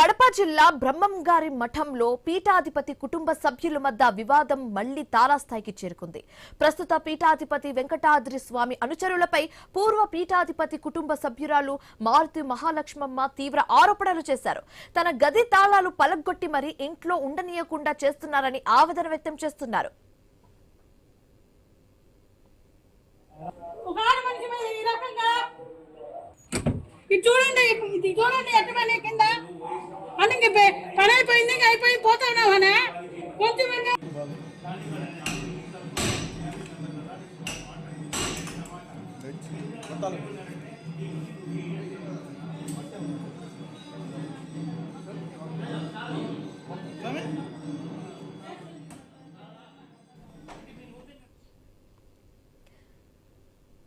కడప జిల్లా బ్రహ్మంగారి మఠంలో పీఠాధిపతి కుటుంబ సభ్యుల మధ్య వివాదం మళ్లీ తారాస్థాయికి చేరుకుంది. ప్రస్తుత పీఠాధిపతి వెంకటాద్రి స్వామి అనుచరులపై పూర్వ పీఠాధిపతి కుటుంబ సభ్యురాలు మారుతి మహాలక్ష్మమ్మ తీవ్ర ఆరోపణలు చేశారు. తన గది తాళాలు పలగొట్టి మరీ ఇంట్లో ఉండనీయకుండా చేస్తున్నారని ఆవేదన వ్యక్తం చేస్తున్నారు. చూడండి ఎట్టమనే కింద అని పని అయిపోయింది అయిపోయి పోతావునావనే కొంచెం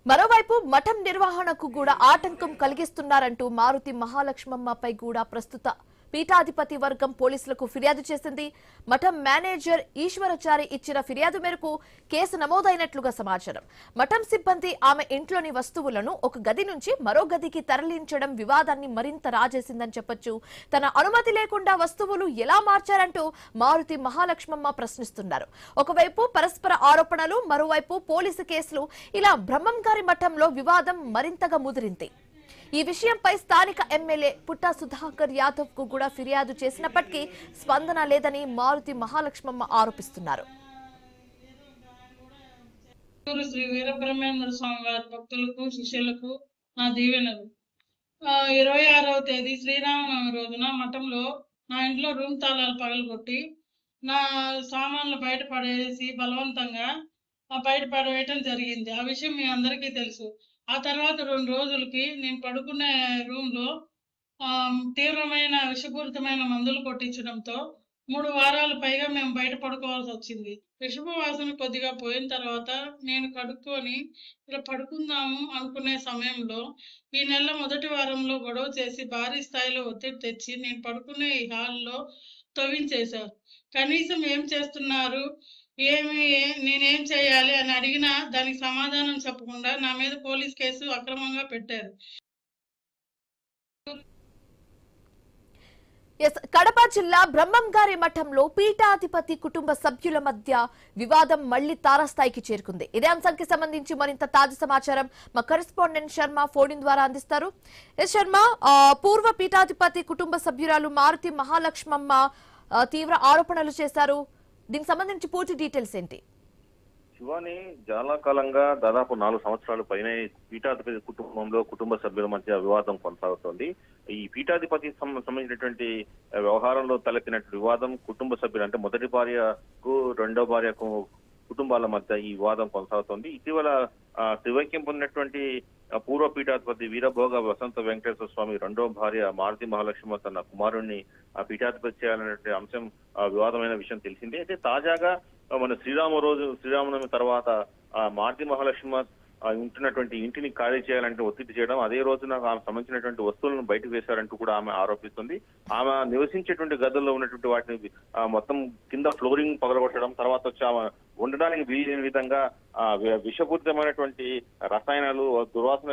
మరోవైపు మఠం నిర్వహణకు కూడా ఆటంకం కలిగిస్తున్నారంటూ మారుతి మహాలక్ష్మమ్మపై కూడా ప్రస్తుత పీఠాధిపతి వర్గం పోలీసులకు ఫిర్యాదు చేసింది. మఠం మేనేజర్ ఈశ్వరాచారి ఇచ్చిన ఫిర్యాదు మేరకు కేసు నమోదైనట్లుగా సమాచారం. మఠం సిబ్బంది ఆమె ఇంట్లోని వస్తువులను ఒక గది నుంచి మరో గదికి తరలించడం వివాదాన్ని మరింత రాజేసిందని చెప్పొచ్చు. తన అనుమతి లేకుండా వస్తువులు ఎలా మార్చారంటూ మారుతి మహాలక్ష్మమ్మ ప్రశ్నిస్తున్నారు. ఒకవైపు పరస్పర ఆరోపణలు, మరోవైపు పోలీసు కేసులు, ఇలా బ్రహ్మంగారి మఠంలో వివాదం మరింతగా ముదిరింది. ఈ విషయంపై స్థానిక ఎమ్మెల్యే పుట్టా సుధాకర్ యాదవ్ కు కూడా ఫిర్యాదు చేసినప్పటికీ స్పందన లేదని మారుతి మహాలక్ష్మమ్మ ఆరోపిస్తున్నారు. శ్రీ వీరబ్రహ్మేంద్ర స్వామి వారి భక్తులకు శిష్యులకు నా దీవెనలు. 26వ తేదీ శ్రీరామనవమి రోజున మఠంలో నా ఇంట్లో రూమ్ తాళాలు పగలగొట్టి నా సామాన్లు బయట పడేసి బలవంతంగా బయట పడవేయటం జరిగింది. ఆ విషయం మీ అందరికీ తెలుసు. ఆ తర్వాత 2 రోజులకి నేను పడుకునే రూమ్లో తీవ్రమైన విషపూరితమైన మందులు కొట్టించడంతో 3 వారాలు పైగా మేము బయట పడుకోవాల్సి వచ్చింది. విషపు వాసన కొద్దిగా పోయిన తర్వాత నేను కడుక్కొని ఇలా పడుకుందాము అనుకునే సమయంలో ఈ నెల మొదటి వారంలో గొడవ చేసి భారీ స్థాయిలో ఒత్తిడి తెచ్చి నేను పడుకునే ఈ హాల్లో తవ్వించేశారు. కనీసం ఏం చేస్తున్నారు, నేనేం చేయాలి అని అడిగినా దానికి సమాధానం చెప్పకుండా నా మీద పోలీస్ కేసు అక్రమంగా పెట్టారు. కడప జిల్లా బ్రహ్మంగారి మఠంలో పీఠాధిపతి కుటుంబ సభ్యుల మధ్య వివాదం మళ్లీ తారాస్థాయికి చేరుకుంది. ఇదే అంశానికి సంబంధించి మరింత తాజా సమాచారం మా కరెస్పాండెంట్ శర్మ ఫోన్ ద్వారా అందిస్తారు. శర్మ, పూర్వ పీఠాధిపతి కుటుంబ సభ్యురాలు మారుతి మహాలక్ష్మమ్మ తీవ్ర ఆరోపణలు చేశారు. దీనికి సంబంధించి పూర్తి డీటెయిల్స్ ఏంటి? శివాని చాలా కాలంగా దాదాపు 4 సంవత్సరాల పైన పీఠాధిపతి కుటుంబంలో కుటుంబ సభ్యుల మధ్య వివాదం కొనసాగుతోంది. ఈ పీఠాధిపతి సంబంధించినటువంటి వ్యవహారంలో తలెత్తినటువంటి వివాదం కుటుంబ సభ్యులు అంటే మొదటి భార్యకు రెండో భార్యకు కుటుంబాల మధ్య ఈ వివాదం కొనసాగుతోంది. ఇటీవల శివైక్యం పొందినటువంటి పూర్వ పీఠాధిపతి వీరభోగ వసంత వెంకటేశ్వర స్వామి రెండో భార్య మారుతి మహాలక్ష్మ తన కుమారుణ్ణి పీఠాధిపతి చేయాలనే అంశం వివాదమైన విషయం తెలిసిందే. అయితే తాజాగా మన శ్రీరామనవమి తర్వాత మారుతి మహాలక్ష్మ ఉంటున్నటువంటి ఇంటిని ఖాళీ చేయాలంటే ఒత్తిడి చేయడం, అదే రోజున ఆమె సంబంధించినటువంటి వస్తువులను బయటకు వేశారంటూ కూడా ఆమె ఆరోపిస్తుంది. ఆమె నివసించేటువంటి గదుల్లో ఉన్నటువంటి వాటిని మొత్తం కింద ఫ్లోరింగ్ పగలగొట్టడం, తర్వాత వచ్చి ఆమె ఉండడానికి వీలైన విధంగా విషపూరితమైనటువంటి రసాయనాలు, దుర్వాసన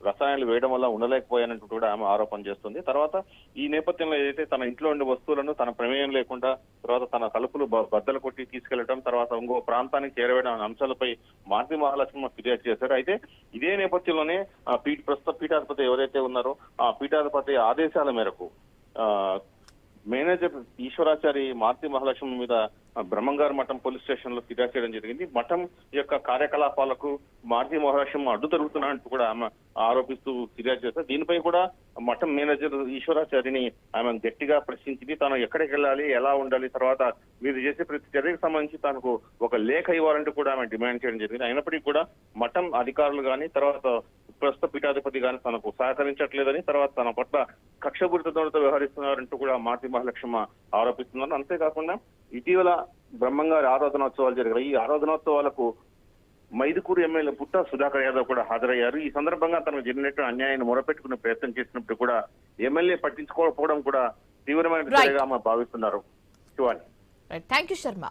రసాయనాలు వేయడం వల్ల ఉండలేకపోయానంటూ కూడా ఆమె ఆరోపణ చేస్తుంది. తర్వాత ఈ నేపథ్యంలో ఏదైతే తన ఇంట్లో ఉండే వస్తువులను తన ప్రమేయం లేకుండా తర్వాత తన తలుపులు బద్దలు కొట్టి తీసుకెళ్లడం, తర్వాత ఇంకో ప్రాంతానికి చేరవేయడం అనే అంశాలపై మారుతి మహాలక్ష్మ ఫిర్యాదు చేశారు. అయితే ఇదే నేపథ్యంలోనే ప్రస్తుత పీఠాధిపతి ఎవరైతే ఉన్నారో ఆ పీఠాధిపతి ఆదేశాల మేరకు మేనేజర్ ఈశ్వరాచారి మారుతి మహాలక్ష్మి మీద బ్రహ్మంగారి మఠం పోలీస్ స్టేషన్ లో ఫిర్యాదు చేయడం జరిగింది. మఠం యొక్క కార్యకలాపాలకు మారుతి మహాలక్ష్మి అడ్డు తరుగుతున్నట్టు కూడా ఆమె ఆరోపిస్తూ ఫిర్యాదు చేశారు. దీనిపై కూడా మఠం మేనేజర్ ఈశ్వరాచారిని ఆమె గట్టిగా ప్రశ్నించింది. తాను ఎక్కడికి వెళ్ళాలి, ఎలా ఉండాలి, తర్వాత మీరు చేసే ప్రతి చర్యకు సంబంధించి తనకు ఒక లేఖ ఇవ్వాలంటూ కూడా ఆమె డిమాండ్ చేయడం జరిగింది. అయినప్పటికీ కూడా మఠం అధికారులు కానీ తర్వాత ప్రస్తుత పీఠాధిపతి కానీ తనకు సహకరించట్లేదని, తర్వాత తన పట్ల కక్షపూరితతో వ్యవహరిస్తున్నారంటూ కూడా మారుతి మహాలక్ష్మ ఆరోపిస్తున్నారు. అంతేకాకుండా ఇటీవల బ్రహ్మంగారి ఆరాధనోత్సవాలు జరిగాయి. ఈ ఆరాధనోత్సవాలకు మైదుకూరు ఎమ్మెల్యే పుట్టా సుధాకర్ యాదవ్ కూడా హాజరయ్యారు. ఈ సందర్భంగా తనకు జరిగినట్టు అన్యాయాన్ని మొరపెట్టుకునే ప్రయత్నం చేసినప్పుడు కూడా ఎమ్మెల్యే పట్టించుకోకపోవడం కూడా తీవ్రమైన చర్యగా భావిస్తున్నారు. శివాని. Thank you Sharma.